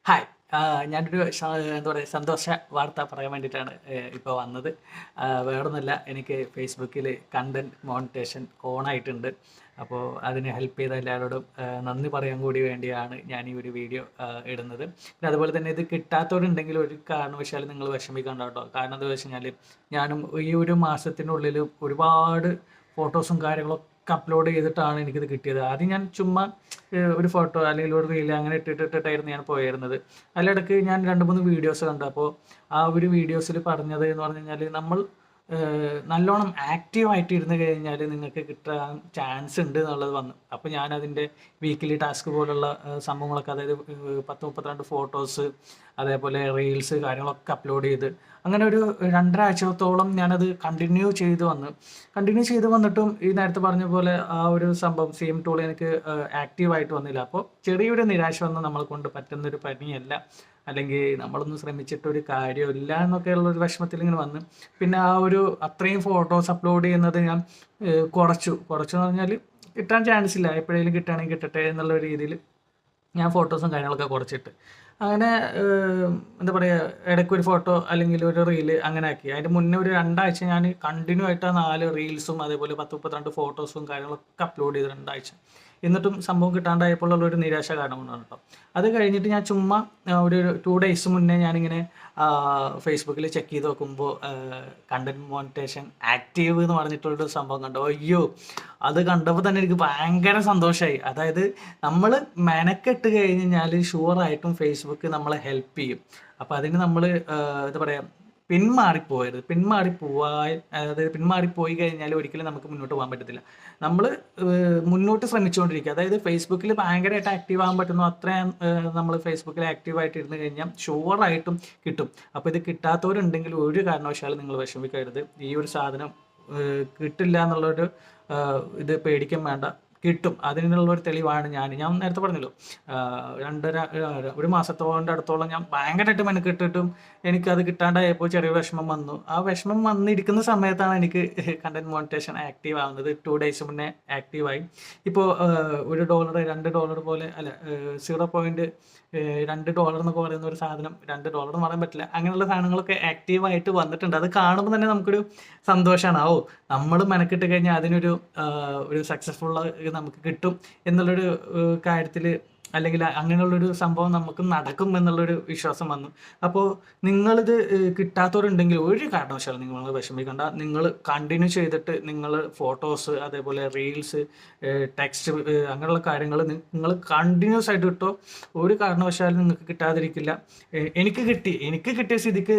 Hi. ഞാനൊരു എന്താ പറയുക സന്തോഷ വാർത്ത പറയാൻ വേണ്ടിയിട്ടാണ് ഇപ്പോൾ വന്നത്. വേറൊന്നുമല്ല, എനിക്ക് ഫേസ്ബുക്കിൽ കണ്ടൻറ് മോണിറ്റേഷൻ ഓണായിട്ടുണ്ട്. അപ്പോൾ അതിന് ഹെൽപ്പ് ചെയ്ത എല്ലാവരോടും നന്ദി പറയാൻ കൂടി വേണ്ടിയാണ് ഞാൻ ഈ ഒരു വീഡിയോ ഇടുന്നത്. പിന്നെ അതുപോലെ തന്നെ ഇത് കിട്ടാത്തവരുണ്ടെങ്കിൽ ഒരു കാരണവശാലും നിങ്ങൾ വിഷമിക്കണ്ട കേട്ടോ. കാരണം എന്താ വെച്ച് കഴിഞ്ഞാൽ ഞാനും ഈ ഒരു മാസത്തിനുള്ളിൽ ഒരുപാട് ഫോട്ടോസും കാര്യങ്ങളൊക്കെ അപ്ലോഡ് ചെയ്തിട്ടാണ് എനിക്കിത് കിട്ടിയത്. ആദ്യം ഞാൻ ചുമ്മാ ഒരു ഫോട്ടോ അല്ലെങ്കിൽ ഒരു റീൽ അങ്ങനെ ഇട്ടിട്ടായിരുന്നു ഞാൻ പോയിരുന്നത്. അതിലിടയ്ക്ക് ഞാൻ 2-3 വീഡിയോസ് കണ്ടു. അപ്പോൾ ആ ഒരു വീഡിയോസിൽ പറഞ്ഞത് എന്ന് പറഞ്ഞു കഴിഞ്ഞാൽ നമ്മൾ നല്ലോണം ആക്റ്റീവായിട്ട് ഇരുന്ന് കഴിഞ്ഞാൽ നിങ്ങൾക്ക് കിട്ടാൻ ചാൻസ് ഉണ്ട് എന്നുള്ളത് വന്നു. അപ്പോൾ ഞാനതിൻ്റെ വീക്കിലി ടാസ്ക് പോലുള്ള സംഭവങ്ങളൊക്കെ, അതായത് 10-32 ഫോട്ടോസ്, അതേപോലെ റീൽസ് കാര്യങ്ങളൊക്കെ അപ്ലോഡ് ചെയ്ത് അങ്ങനെ ഒരു 2.5 ആഴ്ചത്തോളം ഞാനത് കണ്ടിന്യൂ ചെയ്ത് വന്നിട്ടും ഈ നേരത്തെ പറഞ്ഞ പോലെ ആ ഒരു സംഭവം സെയിം ടൂൾ എനിക്ക് ആക്റ്റീവായിട്ട് വന്നില്ല. അപ്പോൾ ചെറിയൊരു നിരാശ വന്ന് നമ്മളെ കൊണ്ട് പറ്റുന്നൊരു പണിയല്ല, അല്ലെങ്കിൽ നമ്മളൊന്നും ശ്രമിച്ചിട്ടൊരു കാര്യമില്ല എന്നൊക്കെയുള്ളൊരു വിഷമത്തിൽ ഇങ്ങനെ വന്ന് പിന്നെ ആ ഒരു അത്രയും ഫോട്ടോസ് അപ്ലോഡ് ചെയ്യുന്നത് ഞാൻ കുറച്ചു എന്ന് പറഞ്ഞാൽ കിട്ടാൻ ചാൻസ് ഇല്ല, എപ്പോഴെങ്കിലും കിട്ടുകയാണെങ്കിൽ കിട്ടട്ടെ എന്നുള്ള രീതിയിൽ ഞാൻ ഫോട്ടോസും കാര്യങ്ങളൊക്കെ കുറച്ചിട്ട് അങ്ങനെ എന്താ പറയുക, ഇടയ്ക്കൊരു ഫോട്ടോ അല്ലെങ്കിൽ ഒരു റീല് അങ്ങനെ ആക്കി. അതിൻ്റെ മുന്നേ ഒരു 2 ആഴ്ച ഞാൻ കണ്ടിന്യൂ ആയിട്ട് ആ 4 റീൽസും അതേപോലെ 10-32 ഫോട്ടോസും കാര്യങ്ങളൊക്കെ അപ്ലോഡ് ചെയ്ത് 2 ആഴ്ച. എന്നിട്ടും സംഭവം കിട്ടാണ്ടായപ്പോഴുള്ള ഒരു നിരാശ കാരണമാണ് കേട്ടോ. അത് കഴിഞ്ഞിട്ട് ഞാൻ ചുമ്മാ ഒരു 2 ഡേയ്സ് മുന്നേ ഞാനിങ്ങനെ ഫേസ്ബുക്കിൽ ചെക്ക് ചെയ്ത് നോക്കുമ്പോൾ കണ്ടന്റ് മോണിറ്റേഷൻ ആക്റ്റീവ് എന്ന് പറഞ്ഞിട്ടുള്ളൊരു സംഭവം കണ്ടു. അയ്യോ, അത് കണ്ടപ്പോൾ തന്നെ എനിക്ക് ഭയങ്കര സന്തോഷമായി. അതായത് നമ്മൾ മെനക്കെട്ട് കഴിഞ്ഞ് കഴിഞ്ഞാൽ ഷുവറായിട്ടും ഫേസ്ബുക്ക് നമ്മളെ ഹെൽപ്പ് ചെയ്യും. അപ്പോൾ അതിന് നമ്മൾ എന്താ പറയുക, പിന്മാറിപ്പോയി കഴിഞ്ഞാൽ ഒരിക്കലും നമുക്ക് മുന്നോട്ട് പോകാൻ പറ്റത്തില്ല. നമ്മൾ മുന്നോട്ട് ശ്രമിച്ചുകൊണ്ടിരിക്കുക. അതായത് ഫേസ്ബുക്കിൽ ഭയങ്കരമായിട്ട് ആക്റ്റീവ് ആകാൻ പറ്റുന്നു അത്രയും നമ്മൾ ഫേസ്ബുക്കിൽ ആക്റ്റീവായിട്ട് ഇരുന്ന് കഴിഞ്ഞാൽ ഷുവറായിട്ടും കിട്ടും. അപ്പോൾ ഇത് കിട്ടാത്തവരുണ്ടെങ്കിൽ ഒരു കാരണവശാലും നിങ്ങൾ വിഷമിക്കരുത്. ഈ ഒരു സാധനം കിട്ടില്ല എന്നുള്ളൊരു ഇത് പേടിക്കാൻ വേണ്ട, കിട്ടും. അതിനുള്ളൊരു തെളിവാണ് ഞാൻ നേരത്തെ പറഞ്ഞല്ലോ, 1 മാസത്തോളം അടുത്തോളം ഞാൻ ഭയങ്കരമായിട്ട് മെനക്കെട്ടിട്ടും എനിക്കത് കിട്ടാണ്ടായപ്പോൾ ചെറിയ വിഷമം വന്നു. ആ വിഷമം വന്നിരിക്കുന്ന സമയത്താണ് എനിക്ക് കണ്ടന്റ് മോണിറ്റേഷൻ ആക്റ്റീവ് ആവുന്നത്. 2 ഡേയ്സ് മുന്നേ ആക്റ്റീവായി. ഇപ്പോൾ $1 $2 പോലെ അല്ല, $0.2 എന്നൊക്കെ പറയുന്ന ഒരു സാധനം, $2 എന്ന് പറയാൻ പറ്റില്ല, അങ്ങനെയുള്ള സാധനങ്ങളൊക്കെ ആക്റ്റീവായിട്ട് വന്നിട്ടുണ്ട്. അത് കാണുമ്പോൾ തന്നെ നമുക്കൊരു സന്തോഷമാണ്. നമ്മൾ മെനക്കെട്ട് കഴിഞ്ഞാൽ അതിനൊരു സക്സസ്ഫുൾ നമുക്ക് കിട്ടും എന്നുള്ളൊരു കാര്യത്തിൽ, അല്ലെങ്കിൽ അങ്ങനെയുള്ളൊരു സംഭവം നമുക്ക് നടക്കും എന്നുള്ളൊരു വിശ്വാസം വന്നു. അപ്പോൾ നിങ്ങളിത് കിട്ടാത്തവരുണ്ടെങ്കിൽ ഒരു കാരണവശാലും നിങ്ങൾ വിഷമിക്കണ്ട. നിങ്ങൾ കണ്ടിന്യൂ ചെയ്തിട്ട് നിങ്ങൾ ഫോട്ടോസ് അതേപോലെ റീൽസ്, ടെക്സ്റ്റ്, അങ്ങനെയുള്ള കാര്യങ്ങൾ നിങ്ങൾ കണ്ടിന്യൂസ് ആയിട്ട് കിട്ടോ. ഒരു കാരണവശാലും നിങ്ങൾക്ക് കിട്ടാതിരിക്കില്ല. എനിക്ക് കിട്ടിയ സ്ഥിതിക്ക്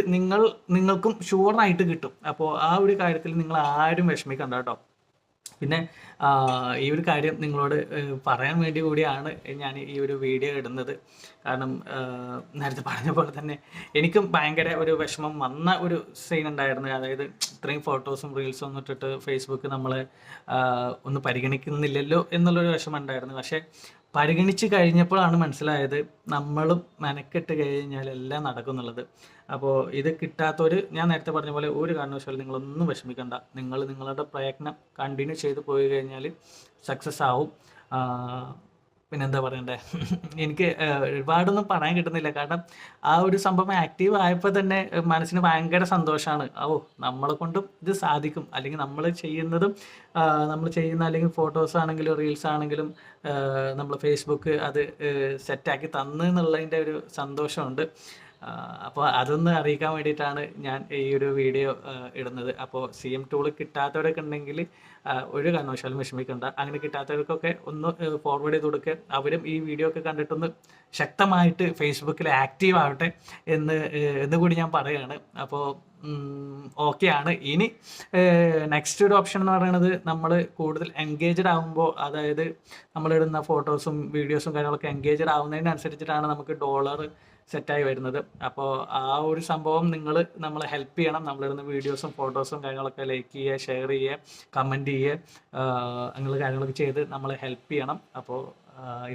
നിങ്ങൾക്കും ഷുവറായിട്ട് കിട്ടും. അപ്പോൾ ആ ഒരു കാര്യത്തിൽ നിങ്ങൾ ആരും വിഷമിക്കണ്ട കേട്ടോ. പിന്നെ ഈ ഒരു കാര്യം നിങ്ങളോട് പറയാൻ വേണ്ടി കൂടിയാണ് ഞാൻ ഈ ഒരു വീഡിയോ ഇടുന്നത്. കാരണം നേരത്തെ പറഞ്ഞ പോലെ തന്നെ എനിക്കും ഭയങ്കര ഒരു വിഷമം വന്ന ഒരു സീൻ ഉണ്ടായിരുന്നു. അതായത് ഇത്രയും ഫോട്ടോസും റീൽസും ഒന്നും ഇട്ടിട്ട് ഫേസ്ബുക്ക് നമ്മളെ ഒന്ന് പരിഗണിക്കുന്നില്ലല്ലോ എന്നുള്ളൊരു വിഷമം ഉണ്ടായിരുന്നു. പക്ഷേ പരിഗണിച്ച് കഴിഞ്ഞപ്പോഴാണ് മനസ്സിലായത് നമ്മളും മെനക്കെട്ട് കഴിഞ്ഞാൽ എല്ലാം നടക്കും എന്നുള്ളത്. അപ്പോൾ ഇത് കിട്ടാത്തവർ, ഞാൻ നേരത്തെ പറഞ്ഞ പോലെ ഒരു കാരണവശാലും നിങ്ങളൊന്നും വിഷമിക്കണ്ട. നിങ്ങളുടെ പ്രയത്നം കണ്ടിന്യൂ ചെയ്ത് പോയി കഴിഞ്ഞാൽ സക്സസ് ആവും. പിന്നെന്താ പറയണ്ടേ, എനിക്ക് ഒരുപാടൊന്നും പറയാൻ കിട്ടുന്നില്ല. കാരണം ആ ഒരു സംഭവം ആക്റ്റീവ് ആയപ്പോൾ തന്നെ മനസ്സിന് ഭയങ്കര സന്തോഷമാണ്. നമ്മളെ കൊണ്ടും ഇത് സാധിക്കും, അല്ലെങ്കിൽ നമ്മൾ ചെയ്യുന്ന അല്ലെങ്കിൽ ഫോട്ടോസ് ആണെങ്കിലും റീൽസ് ആണെങ്കിലും നമ്മൾ ഫേസ്ബുക്ക് അത് സെറ്റാക്കി തന്നു എന്നുള്ളതിൻ്റെ ഒരു സന്തോഷമുണ്ട്. അപ്പോൾ അതൊന്ന് അറിയിക്കാൻ വേണ്ടിയിട്ടാണ് ഞാൻ ഈ ഒരു വീഡിയോ ഇടുന്നത്. അപ്പോൾ CM ടൂൾ കിട്ടാത്തവരൊക്കെ ഉണ്ടെങ്കിൽ ഒരു കാരണവശാലും വിഷമിക്കണ്ട. അങ്ങനെ കിട്ടാത്തവർക്കൊക്കെ ഒന്ന് ഫോർവേഡ് ചെയ്ത് കൊടുക്കുക. അവരും ഈ വീഡിയോ ഒക്കെ കണ്ടിട്ടൊന്ന് ശക്തമായിട്ട് ഫേസ്ബുക്കിൽ ആക്റ്റീവ് ആവട്ടെ എന്ന് കൂടി ഞാൻ പറയുകയാണ്. അപ്പോൾ ഓക്കെയാണ്. ഇനി നെക്സ്റ്റ് ഒരു ഓപ്ഷൻ എന്ന് പറയുന്നത്, നമ്മൾ കൂടുതൽ എൻഗേജ്ഡ് ആകുമ്പോൾ, അതായത് നമ്മളിടുന്ന ഫോട്ടോസും വീഡിയോസും കാര്യങ്ങളൊക്കെ എൻഗേജ്ഡ് ആവുന്നതിനനുസരിച്ചിട്ടാണ് നമുക്ക് ഡോളർ സെറ്റായി വരുന്നത്. അപ്പോൾ ആ ഒരു സംഭവം നമ്മളെ ഹെൽപ്പ് ചെയ്യണം. നമ്മളിടുന്ന വീഡിയോസും ഫോട്ടോസും കാര്യങ്ങളൊക്കെ ലൈക്ക് ചെയ്യുക, ഷെയർ ചെയ്യുക, കമൻറ്റ് ചെയ്യുക, അങ്ങനെയുള്ള കാര്യങ്ങളൊക്കെ ചെയ്ത് നമ്മളെ ഹെൽപ്പ് ചെയ്യണം. അപ്പോൾ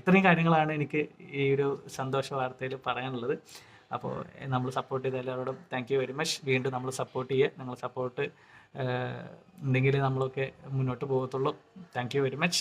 ഇത്രയും കാര്യങ്ങളാണ് എനിക്ക് ഈ ഒരു സന്തോഷ വാർത്തയിൽ പറയാനുള്ളത്. അപ്പോൾ നമ്മൾ സപ്പോർട്ട് ചെയ്ത എല്ലാവരോടും താങ്ക് യു വെരി മച്ച്. വീണ്ടും നമ്മൾ സപ്പോർട്ട് ചെയ്യുക. നിങ്ങൾ സപ്പോർട്ട് ഉണ്ടെങ്കിൽ നമ്മളൊക്കെ മുന്നോട്ട് പോകത്തുള്ളൂ. Thank you very much.